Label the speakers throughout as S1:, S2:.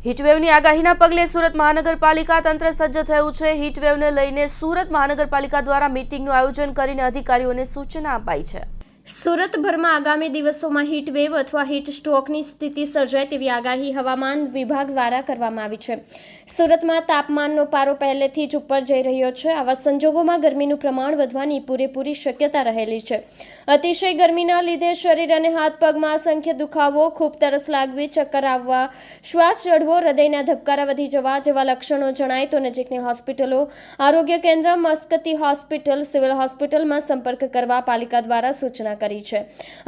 S1: હીટવેવની આગાહીના પગલે સુરત મહાનગરપાલિકા તંત્ર સજ્જ થયું છે। હીટવેવને લઈને સુરત મહાનગરપાલિકા દ્વારા મીટિંગનું આયોજન કરીને અધિકારીઓને સૂચના અપાઈ છે। સુરતભરમાં આગામી દિવસોમાં હીટવેવ અથવા હીટ સ્ટ્રોકની સ્થિતિ સર્જાય તેવી આગાહી હવામાન વિભાગ દ્વારા કરવામાં આવી છે। સુરતમાં તાપમાનનો પારો પહેલેથી જ ઉપર જઈ રહ્યો છે। આવા સંજોગોમાં ગરમીનું પ્રમાણ વધવાની પૂરેપૂરી શક્યતા રહેલી છે। અતિશય ગરમીના લીધે શરીર અને હાથ પગમાં અસંખ્ય દુખાવો, ખૂબ તરસ લાગવી, ચક્કર આવવા, શ્વાસ ચઢવો, હૃદયના ધબકારા વધી જવા જેવા લક્ષણો જણાય તો નજીકની હોસ્પિટલો, આરોગ્ય કેન્દ્ર, મસ્કતી હોસ્પિટલ, સિવિલ હોસ્પિટલમાં સંપર્ક કરવા પાલિકા દ્વારા સૂચના કરી છે।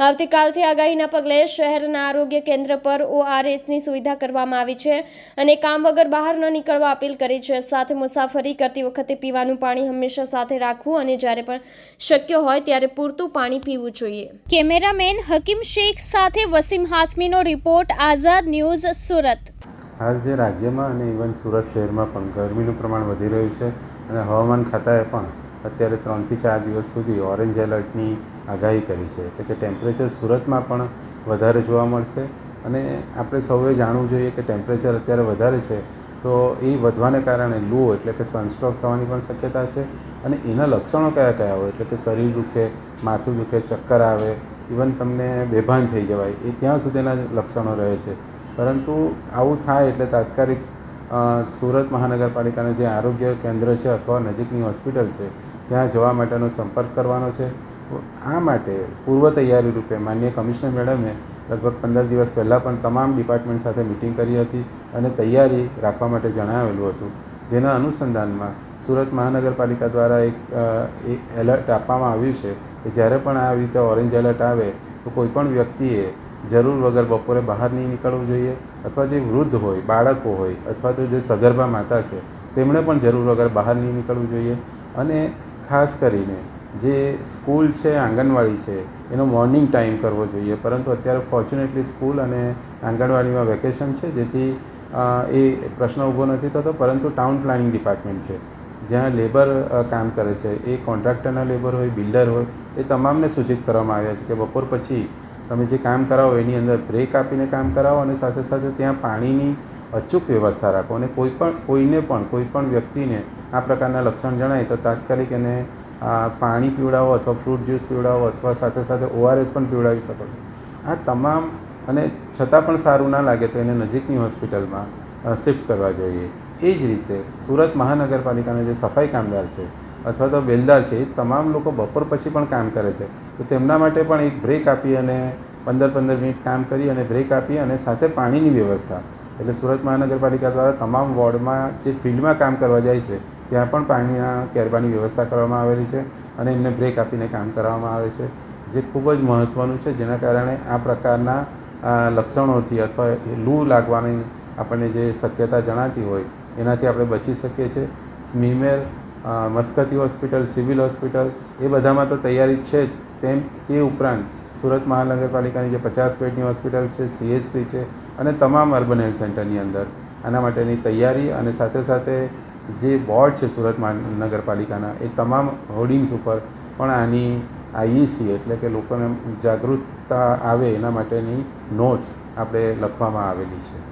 S1: આવતીકાલથી આગાહીના પગલે શહેરના આરોગ્ય કેન્દ્ર પર ORSની સુવિધા કરવામાં આવી છે અને કામ વગર બહાર ન નીકળવા અપીલ કરી છે। સાથે મુસાફરી કરતી વખતે પીવાનું પાણી હંમેશા સાથે રાખવું અને જ્યારે પણ શક્ય હોય ત્યારે પૂરતું પાણી પીવું જોઈએ। કેમેરામેન હકીમ શેખ સાથે વસીમ હાસમીનો રિપોર્ટ, આઝાદ ન્યૂઝ, સુરત।
S2: હાલ જે રાજ્યમાં અને ઇવન સુરત શહેરમાં પણ ગરમીનું પ્રમાણ વધી રહ્યું છે અને હવામાન ખાતાએ પણ અત્યારે 3 થી 4 દિવસ સુધી ઓરેન્જ એલર્ટની આગાહી કરી છે, એટલે કે ટેમ્પરેચર સુરતમાં પણ વધારે જોવા મળશે। અને આપણે સૌએ જાણવું જોઈએ કે ટેમ્પરેચર અત્યારે વધારે છે તો એ વધવાને કારણે લૂ એટલે કે સનસ્ટ્રોક થવાની પણ શક્યતા છે। અને એના લક્ષણો કયા કયા હોય એટલે કે શરીર દુખે, માથું દુખે, ચક્કર આવે, ઇવન તમને બેભાન થઈ જવાય, એ ત્યાં સુધીના લક્ષણો રહે છે। પરંતુ આવું થાય એટલે તાત્કાલિક સુરત મહાનગરપાલિકાના જે આરોગ્ય કેન્દ્ર છે અથવા નજીકની હોસ્પિટલ છે ત્યાં જવા માટેનો સંપર્ક કરવાનો છે। આ માટે પૂર્વ તૈયારી રૂપે માનનીય કમિશનર મેડમે લગભગ 15 દિવસ પહેલાં પણ તમામ ડિપાર્ટમેન્ટ સાથે મિટિંગ કરી હતી અને તૈયારી રાખવા માટે જણાવેલું હતું, જેના અનુસંધાનમાં સુરત મહાનગરપાલિકા દ્વારા એક એલર્ટ આપવામાં આવ્યું છે કે જ્યારે પણ આવી રીતે ઓરેન્જ એલર્ટ આવે તો કોઈપણ વ્યક્તિએ જરૂર વગર બપોરે બહાર નહીં નીકળવું જોઈએ, અથવા જે વૃદ્ધ હોય, બાળકો હોય અથવા તો જે સગર્ભા માતા છે તેમણે પણ જરૂર વગર બહાર નહીં નીકળવું જોઈએ। અને ખાસ કરીને જે સ્કૂલ છે, આંગણવાડી છે, એનો મોર્નિંગ ટાઈમ કરવો જોઈએ, પરંતુ અત્યારે ફોર્ચ્યુનેટલી સ્કૂલ અને આંગણવાડીમાં વેકેશન છે જેથી એ પ્રશ્ન ઊભો નથી થતો, પરંતુ ટાઉન પ્લાનિંગ ડિપાર્ટમેન્ટ છે જ્યાં લેબર કામ કરે છે, એ કોન્ટ્રાક્ટરના લેબર હોય, બિલ્ડર હોય, એ તમામને સૂચિત કરવામાં આવ્યા છે કે બપોર પછી તમે જે કામ કરાવો એની અંદર બ્રેક આપીને કામ કરાવો અને સાથે સાથે ત્યાં પાણીની અચૂક વ્યવસ્થા રાખો। અને કોઈને પણ વ્યક્તિને આ પ્રકારના લક્ષણ જણાય તો તાત્કાલિક એને પાણી પીવડાવો અથવા ફ્રૂટ જ્યુસ પીવડાવો અથવા સાથે સાથે ORS પણ પીવડાવી શકો છો। આ તમામ અને છતાં પણ સારું ના લાગે તો એને નજીકની હોસ્પિટલમાં શિફ્ટ કરવા જોઈએ। એ જ રીતે સુરત મહાનગરપાલિકાના જે સફાઈ કામદાર છે અથવા તો બેલદાર છે, એ તમામ લોકો બપોર પછી પણ કામ કરે છે, તો તેમના માટે પણ એક બ્રેક આપી અને 15-15 મિનિટ કામ કરી અને બ્રેક આપી અને સાથે પાણીની વ્યવસ્થા, એટલે સુરત મહાનગરપાલિકા દ્વારા તમામ વોર્ડમાં જે ફિલ્ડમાં કામ કરવા જાય છે ત્યાં પણ પાણીના કેરબાની વ્યવસ્થા કરવામાં આવેલી છે અને એમને બ્રેક આપીને કામ કરવામાં આવે છે, જે ખૂબ જ મહત્ત્વનું છે। જેના કારણે આ પ્રકારના લક્ષણોથી અથવા લૂ લાગવાની આપણને જે શક્યતા જણાતી હોય એનાથી આપણે બચી શકીએ છીએ। SMIMER, Maskati hospital, civil hospital એ બધામાં તો તૈયારી છે જ, તે ઉપરાંત સુરત મહાનગરપાલિકાની જે 50 બેડની હોસ્પિટલ છે, CHC છે અને તમામ અર્બન હેલ્થ સેન્ટરની અંદર આના માટેની તૈયારી અને સાથે સાથે જે બોર્ડ છે સુરત મહાનગરપાલિકાના, એ તમામ હોર્ડિંગ્સ ઉપર પણ આની IEC એટલે કે લોકોને જાગૃતતા આવે એના માટેની નોટ્સ આપણે લખવામાં આવેલી છે।